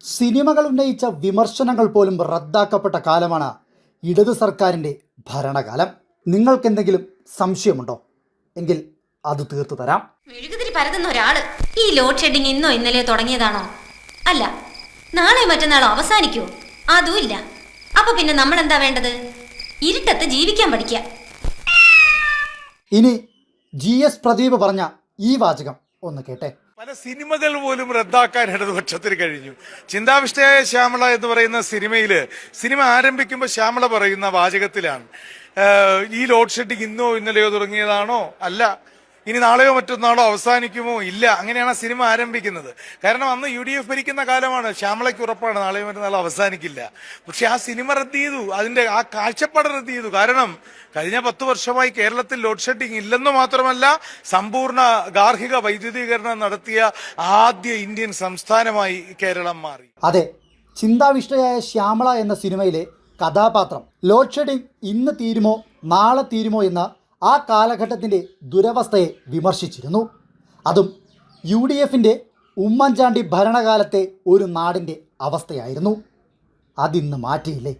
സിനിമകൾ ഉന്നയിച്ച വിമർശനങ്ങൾ പോലും റദ്ദാക്കപ്പെട്ട കാലമാണ് ഇടത് സർക്കാരിൻ്റെ ഭരണകാലം. നിങ്ങൾക്കെന്തെങ്കിലും സംശയമുണ്ടോ? എങ്കിൽ അത് തീർത്തു തരാം. മെഴുകുതിരി പരതുന്ന ഒരാള് ഈ ലോഡ് ഷെഡിങ് ഇന്നോ ഇന്നലെയോ തുടങ്ങിയതാണോ? അല്ല, നാളെ മറ്റന്നാളോ അവസാനിക്കുമോ? അതും ഇല്ല. അപ്പൊ പിന്നെ നമ്മൾ എന്താ വേണ്ടത്? ഇരുട്ടത്ത് ജീവിക്കാൻ പഠിക്കുക. ഇനി GS പ്രദീപ് പറഞ്ഞ ഈ വാചകം ഒന്ന് കേട്ടെ. പല സിനിമകൾ പോലും റദ്ദാക്കാൻ ഇടതുപക്ഷത്തിന് കഴിഞ്ഞു. ചിന്താവിഷ്ടയായ ശ്യാമള എന്ന് പറയുന്ന സിനിമ ആരംഭിക്കുമ്പോൾ ശ്യാമള പറയുന്ന വാചകത്തിലാണ്, ഈ ലോഡ് ഷെഡിങ് ഇന്നോ ഇന്നലെയോ തുടങ്ങിയതാണോ? അല്ല, ഇനി നാളെയോ മറ്റന്നാളോ അവസാനിക്കുമോ? ഇല്ല. അങ്ങനെയാണ് ആ സിനിമ ആരംഭിക്കുന്നത്. കാരണം അന്ന് UDF ഭരിക്കുന്ന കാലമാണ്. ശ്യാമളയ്ക്ക് ഉറപ്പാണ് നാളെയോ മറ്റന്നാളോ അവസാനിക്കില്ല. പക്ഷെ ആ സിനിമ റദ്ദ് ചെയ്തു, അതിന്റെ ആ കാഴ്ചപ്പാട് റദ്ദ് ചെയ്തു. കാരണം കഴിഞ്ഞ 10 വർഷമായി കേരളത്തിൽ ലോഡ് ഷെഡിങ് ഇല്ലെന്ന് മാത്രമല്ല, സമ്പൂർണ്ണ ഗാർഹിക വൈദ്യുതീകരണം നടത്തിയ ആദ്യ ഇന്ത്യൻ സംസ്ഥാനമായി കേരളം മാറി. അതെ, ചിന്താവിഷ്ടയായ ശ്യാമള എന്ന സിനിമയിലെ കഥാപാത്രം ലോഡ് ഷെഡിങ് ഇന്ന് തീരുമോ നാളെ തീരുമോ എന്ന ആ കാലഘട്ടത്തിൻ്റെ ദുരവസ്ഥയെ വിമർശിച്ചിരുന്നു. അതും UDFൻ്റെ ഉമ്മൻചാണ്ടി ഭരണകാലത്തെ ഒരു നാടിൻ്റെ അവസ്ഥയായിരുന്നു. അതിന്ന് മാറ്റിയില്ലേ?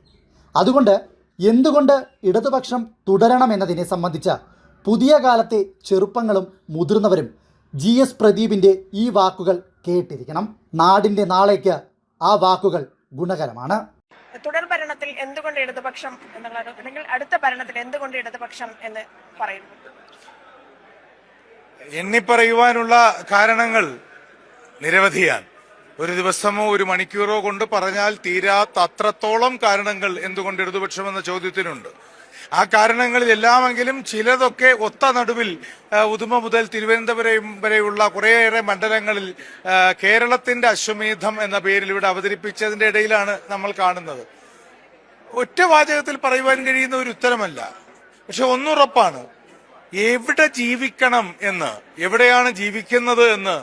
അതുകൊണ്ട് എന്തുകൊണ്ട് ഇടതുപക്ഷം തുടരണമെന്നതിനെ സംബന്ധിച്ച പുതിയ കാലത്തെ ചെറുപ്പങ്ങളും മുതിർന്നവരും GS പ്രദീപിൻ്റെ ഈ വാക്കുകൾ കേട്ടിരിക്കണം. നാടിൻ്റെ നാളേക്ക് ആ വാക്കുകൾ ഗുണകരമാണ്. തുടർ ഭരണത്തിൽ എന്തുകൊണ്ട് ഇടതുപക്ഷം എന്നുള്ളത്, അല്ലെങ്കിൽ അടുത്ത ഭരണത്തിൽ എന്തുകൊണ്ട് ഇടതുപക്ഷം എന്ന് പറയുന്നു? എണ്ണിപ്പറയുവാനുള്ള കാരണങ്ങൾ നിരവധിയാണ്. ഒരു ദിവസമോ ഒരു മണിക്കൂറോ കൊണ്ട് പറഞ്ഞാൽ തീരാത്ത അത്രത്തോളം കാരണങ്ങൾ എന്തുകൊണ്ട് ഇടതുപക്ഷം എന്ന ചോദ്യത്തിനുണ്ട്. ആ കാരണങ്ങളിൽ എല്ലാമെങ്കിലും ചിലതൊക്കെ ഒത്ത നടുവിൽ ഉദുമ മുതൽ തിരുവനന്തപുരം വരെയുള്ള കുറേയേറെ മണ്ഡലങ്ങളിൽ കേരളത്തിന്റെ അശ്വമേധം എന്ന പേരിൽ ഇവിടെ അവതരിപ്പിച്ചതിന്റെ ഇടയിലാണ് നമ്മൾ കാണുന്നത്. ഒറ്റ വാചകത്തിൽ പറയുവാൻ കഴിയുന്ന ഒരു ഉത്തരമല്ല. പക്ഷെ ഒന്നുറപ്പാണ്, എവിടെ ജീവിക്കണം എന്ന്, എവിടെയാണ് ജീവിക്കുന്നത് എന്ന്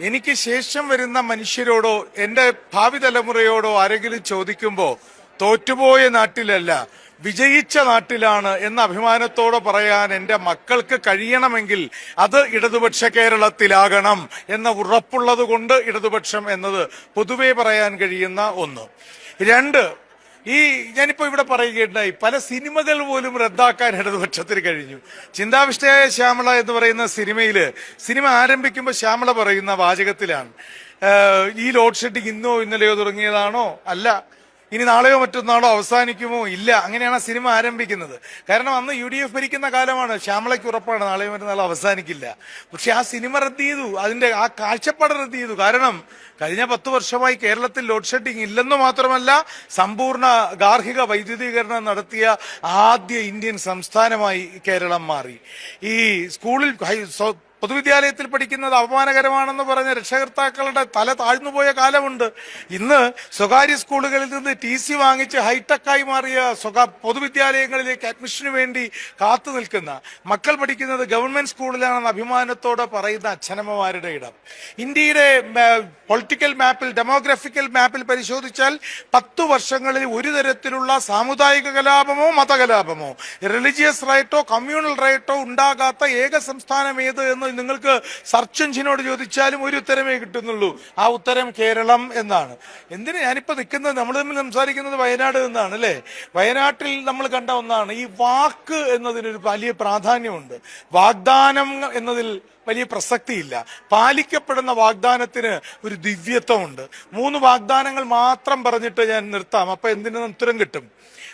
എനിക്ക് ശേഷം വരുന്ന മനുഷ്യരോടോ എന്റെ ഭാവി തലമുറയോടോ ആരെങ്കിലും ചോദിക്കുമ്പോൾ തോറ്റുപോയ നാട്ടിലല്ല, വിജയിച്ച നാട്ടിലാണ് എന്ന അഭിമാനത്തോടെ പറയാൻ എന്റെ മക്കൾക്ക് കഴിയണമെങ്കിൽ അത് ഇടതുപക്ഷ കേരളത്തിലാകണം എന്ന ഉറപ്പുള്ളത് കൊണ്ട് ഇടതുപക്ഷം എന്നത് പൊതുവെ പറയാൻ കഴിയുന്ന ഒന്ന്. രണ്ട്, ഞാനിപ്പോ ഇവിടെ പറയുകയുണ്ടായി, പല സിനിമകൾ പോലും റദ്ദാക്കാൻ ഇടതുപക്ഷത്തിന് കഴിഞ്ഞു. ചിന്താവിഷ്ടയായ ശ്യാമള എന്ന് പറയുന്ന സിനിമ ആരംഭിക്കുമ്പോൾ ശ്യാമള പറയുന്ന വാചകത്തിലാണ്, ഈ ലോഡ് ഷെഡിങ് ഇന്നോ ഇന്നലെയോ തുടങ്ങിയതാണോ? അല്ല, ഇനി നാളെയോ മറ്റന്നാളോ അവസാനിക്കുമോ? ഇല്ല. അങ്ങനെയാണ് ആ സിനിമ ആരംഭിക്കുന്നത്. കാരണം അന്ന് UDF ഭരിക്കുന്ന കാലമാണ്. ശ്യാമളയ്ക്ക് ഉറപ്പാണ് നാളെയോ മറ്റന്നാളോ അവസാനിക്കില്ല. പക്ഷെ ആ സിനിമ റദ്ദ് ചെയ്തു, അതിന്റെ ആ കാഴ്ചപ്പാട് റദ്ദ് ചെയ്തു. കാരണം കഴിഞ്ഞ 10 വർഷമായി കേരളത്തിൽ ലോഡ് ഷെഡിങ് ഇല്ലെന്ന് മാത്രമല്ല, സമ്പൂർണ്ണ ഗാർഹിക വൈദ്യുതീകരണം നടത്തിയ ആദ്യ ഇന്ത്യൻ സംസ്ഥാനമായി കേരളം മാറി. ഈ സ്കൂളിൽ പൊതുവിദ്യാലയത്തിൽ പഠിക്കുന്നത് അപമാനകരമാണെന്ന് പറഞ്ഞ രക്ഷകർത്താക്കളുടെ തല താഴ്ന്നുപോയ കാലമുണ്ട്. ഇന്ന് സ്വകാര്യ സ്കൂളുകളിൽ നിന്ന് TC വാങ്ങിച്ച് ഹൈടെക്കായി മാറിയ പൊതുവിദ്യാലയങ്ങളിലേക്ക് അഡ്മിഷന് വേണ്ടി കാത്തു നിൽക്കുന്ന മക്കൾ പഠിക്കുന്നത് ഗവൺമെന്റ് സ്കൂളിലാണെന്ന് അഭിമാനത്തോടെ പറയുന്ന അച്ഛനമ്മമാരുടെ ഇടം. ഇന്ത്യയുടെ പൊളിറ്റിക്കൽ മാപ്പിൽ, ഡെമോഗ്രഫിക്കൽ മാപ്പിൽ പരിശോധിച്ചാൽ 10 വർഷങ്ങളിൽ ഒരു തരത്തിലുള്ള സാമുദായിക കലാപമോ മതകലാപമോ, റിലീജിയസ് റൈറ്റോ കമ്മ്യൂണൽ റൈറ്റോ ഉണ്ടാകാത്ത ഏക സംസ്ഥാനം ഏത് എന്ന് നിങ്ങൾക്ക് സെർച്ച് എഞ്ചിനോട് ചോദിച്ചാലും ഒരു ഉത്തരമേ കിട്ടുന്നുള്ളൂ. ആ ഉത്തരം കേരളം എന്നാണ്. എന്തിന് ഞാനിപ്പോ നിൽക്കുന്നത്, നമ്മൾ തമ്മിൽ സംസാരിക്കുന്നത് വയനാട് എന്നാണ് അല്ലെ? വയനാട്ടിൽ നമ്മൾ കണ്ട ഒന്നാണ്, ഈ വാക്ക് എന്നതിനൊരു വലിയ പ്രാധാന്യമുണ്ട്. വാഗ്ദാനം എന്നതിൽ വലിയ പ്രസക്തിയില്ല. പാലിക്കപ്പെടുന്ന വാഗ്ദാനത്തിന് ഒരു ദിവ്യത്വമുണ്ട്. 3 വാഗ്ദാനങ്ങൾ മാത്രം പറഞ്ഞിട്ട് ഞാൻ നിർത്താം, അപ്പൊ എന്തിനും ഉത്തരം കിട്ടും.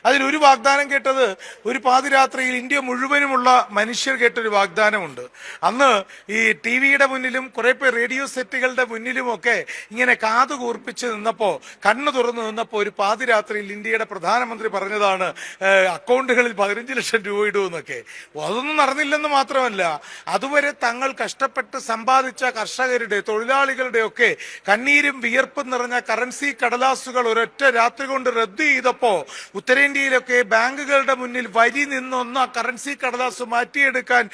അതിലൊരു വാഗ്ദാനം കേട്ടത്, ഒരു പാതിരാത്രിയിൽ ഇന്ത്യ മുഴുവനുമുള്ള മനുഷ്യർ കേട്ടൊരു വാഗ്ദാനമുണ്ട്. അന്ന് ഈ TV-യുടെ മുന്നിലും കുറെ പേർ റേഡിയോ സെറ്റുകളുടെ മുന്നിലുമൊക്കെ ഇങ്ങനെ കാതു കൂർപ്പിച്ച് നിന്നപ്പോ, കണ്ണു തുറന്നു നിന്നപ്പോ ഒരു പാതിരാത്രിയിൽ ഇന്ത്യയുടെ പ്രധാനമന്ത്രി പറഞ്ഞതാണ്, അക്കൗണ്ടുകളിൽ 15 ലക്ഷം രൂപ ഇടുമെന്നൊക്കെ. അതൊന്നും നടന്നില്ലെന്ന് മാത്രമല്ല, അതുവരെ തങ്ങൾ കഷ്ടപ്പെട്ട് സമ്പാദിച്ച കർഷകരുടെ, തൊഴിലാളികളുടെ ഒക്കെ കണ്ണീരും വിയർപ്പും നിറഞ്ഞ കറൻസി കടലാസുകൾ ഒരൊറ്റ രാത്രി കൊണ്ട് റദ്ദ് ചെയ്തപ്പോ ഉത്തരേന്ത്യയിലൊക്കെ ബാങ്കുകളുടെ മുന്നിൽ വരി നിന്നൊന്ന് കറൻസി കടലാസ് മാറ്റിയെടുക്കാൻ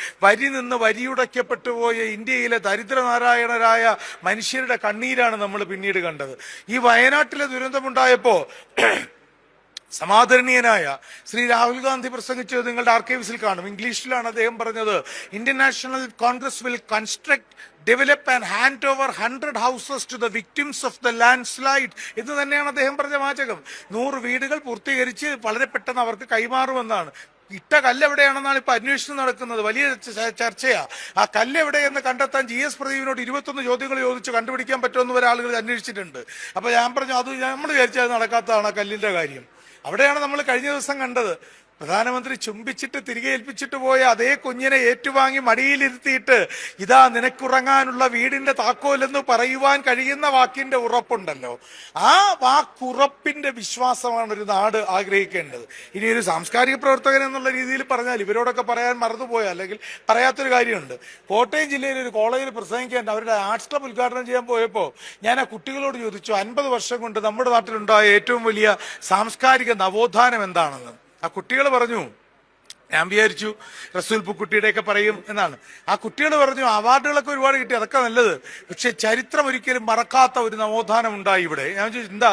വരിയുടയ്ക്കപ്പെട്ടു പോയ ഇന്ത്യയിലെ ദരിദ്രനാരായണരായ മനുഷ്യരുടെ കണ്ണീരാണ് നമ്മൾ പിന്നീട് കണ്ടത്. ഈ വയനാട്ടിലെ ദുരന്തമുണ്ടായപ്പോ സമാദരണീയനായ ശ്രീ രാഹുൽ ഗാന്ധി പ്രസംഗിച്ചത് നിങ്ങളുടെ ആർക്കൈവ്സിൽ കാണും. ഇംഗ്ലീഷിലാണ് അദ്ദേഹം പറഞ്ഞത്. Indian National Congress will construct, develop and hand over 100 houses to the victims of the landslide എന്ന് തന്നെയാണ് അദ്ദേഹം പറഞ്ഞ വാചകം. 100 വീടുകൾ പൂർത്തീകരിച്ച് വളരെ പെട്ടെന്ന് അവർക്ക് കൈമാറുമെന്നാണ്. ഇട്ട കല്ല് എവിടെയാണെന്നാണ് ഇപ്പൊ അന്വേഷണം നടക്കുന്നത്. വലിയ ചർച്ചയാ. ആ കല്ല് എവിടെയെന്ന് കണ്ടെത്താൻ GS പ്രദീപിനോട് 21 ചോദ്യങ്ങൾ ചോദിച്ചു കണ്ടുപിടിക്കാൻ പറ്റുമെന്ന് വരെ ആളുകൾ അന്വേഷിച്ചിട്ടുണ്ട്. അപ്പൊ ഞാൻ പറഞ്ഞു അത് നമ്മൾ വിചാരിച്ചത് നടക്കാത്തതാണ് ആ കല്ലിന്റെ കാര്യം. അവിടെയാണ് നമ്മൾ കഴിഞ്ഞ ദിവസം കണ്ടത്. പ്രധാനമന്ത്രി ചുംബിച്ചിട്ട് തിരികെ ഏൽപ്പിച്ചിട്ട് പോയ അതേ കുഞ്ഞിനെ ഏറ്റുവാങ്ങി മടിയിലിരുത്തിയിട്ട് ഇതാ നിനക്കുറങ്ങാനുള്ള വീടിന്റെ താക്കോലെന്ന് പറയുവാൻ കഴിയുന്ന വാക്കിന്റെ ഉറപ്പുണ്ടല്ലോ, ആ വാക്കുറപ്പിന്റെ വിശ്വാസമാണ് ഒരു നാട് ആഗ്രഹിക്കേണ്ടത്. ഇനി ഒരു സാംസ്കാരിക പ്രവർത്തകൻ എന്നുള്ള രീതിയിൽ പറഞ്ഞാൽ ഇവരോടൊക്കെ പറയാൻ മറന്നുപോയ അല്ലെങ്കിൽ പറയാത്തൊരു കാര്യമുണ്ട്. കോട്ടയം ജില്ലയിൽ ഒരു കോളേജിൽ പ്രസംഗിക്കാൻ അവരുടെ ആർട്സ് ക്ലബ് ഉദ്ഘാടനം ചെയ്യാൻ പോയപ്പോൾ ഞാൻ ആ കുട്ടികളോട് ചോദിച്ചു, 50 വർഷം കൊണ്ട് നമ്മുടെ നാട്ടിലുണ്ടായ ഏറ്റവും വലിയ സാംസ്കാരിക നവോത്ഥാനം എന്താണെന്ന്. ആ കുട്ടികൾ പറഞ്ഞു, ഞാൻ വിചാരിച്ചു റസൂൽ പൂക്കുട്ടിയുടെയൊക്കെ പറയും എന്നാണ്. ആ കുട്ടികൾ പറഞ്ഞു അവാർഡുകളൊക്കെ ഒരുപാട് കിട്ടി, അതൊക്കെ നല്ലത്, പക്ഷെ ചരിത്രം ഒരിക്കലും മറക്കാത്ത ഒരു നവോത്ഥാനം ഉണ്ടായി ഇവിടെ. ഞാൻ ചോദിച്ചു എന്താ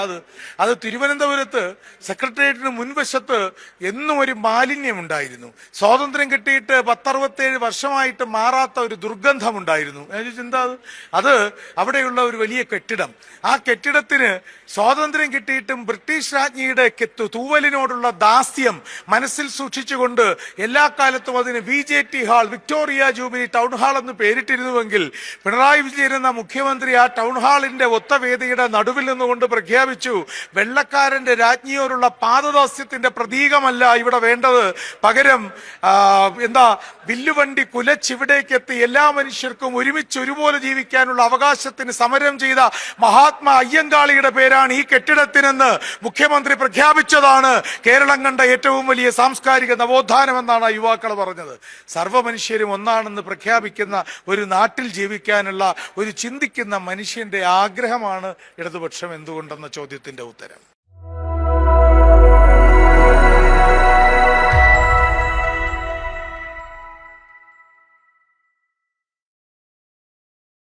അത് തിരുവനന്തപുരത്ത് സെക്രട്ടേറിയറ്റിന് മുൻവശത്ത് എന്നും ഒരു മാലിന്യം ഉണ്ടായിരുന്നു. സ്വാതന്ത്ര്യം കിട്ടിയിട്ട് 10-67 വർഷമായിട്ട് മാറാത്ത ഒരു ദുർഗന്ധം ഉണ്ടായിരുന്നു. ഞാൻ ചോദിച്ചു എന്താ അത് അവിടെയുള്ള ഒരു വലിയ കെട്ടിടം. ആ കെട്ടിടത്തിന് സ്വാതന്ത്ര്യം കിട്ടിയിട്ടും ബ്രിട്ടീഷ് രാജ്ഞിയുടെ തൂവലിനോടുള്ള ദാസ്യം മനസ്സിൽ സൂക്ഷിച്ചുകൊണ്ട് എല്ലാ കാലത്തും അതിന് VJT hall, Victoria jubilee town hall എന്ന് പേരിട്ടിരുന്നുവെങ്കിൽ പിണറായി വിജയൻ എന്ന മുഖ്യമന്ത്രി ആ ടൗൺ ഹാളിന്റെ ഒത്ത വേദിയുടെ നടുവിൽ നിന്നുകൊണ്ട് പ്രഖ്യാപിച്ചു, വെള്ളക്കാരന്റെ രാജ്ഞിയോടുള്ള പാദദാസ്യത്തിന്റെ പ്രതീകമല്ല ഇവിടെ വേണ്ടത്, പകരം വില്ലുവണ്ടി കുലച്ചിവിടേക്കെത്തി എല്ലാ മനുഷ്യർക്കും ഒരുമിച്ച് ഒരുപോലെ ജീവിക്കാനുള്ള അവകാശത്തിന് സമരം ചെയ്ത മഹാത്മാ അയ്യങ്കാളിയുടെ പേരാണ് ഈ കെട്ടിടത്തിനെന്ന് മുഖ്യമന്ത്രി പ്രഖ്യാപിച്ചതാണ് കേരളം കണ്ട ഏറ്റവും വലിയ സാംസ്കാരിക നവോത്ഥാനം എന്നാണ് ആ യുവാക്കൾ പറഞ്ഞത്. സർവ്വ മനുഷ്യരും ഒന്നാണെന്ന് പ്രഖ്യാപിക്കുന്ന ഒരു നാട്ടിൽ ജീവിക്കാനുള്ള ഒരു ചിന്തിക്കുന്ന മനുഷ്യന്റെ ആഗ്രഹമാണ് ഇടതുപക്ഷം എന്തുകൊണ്ടെന്ന ചോദ്യത്തിന്റെ ഉത്തരം.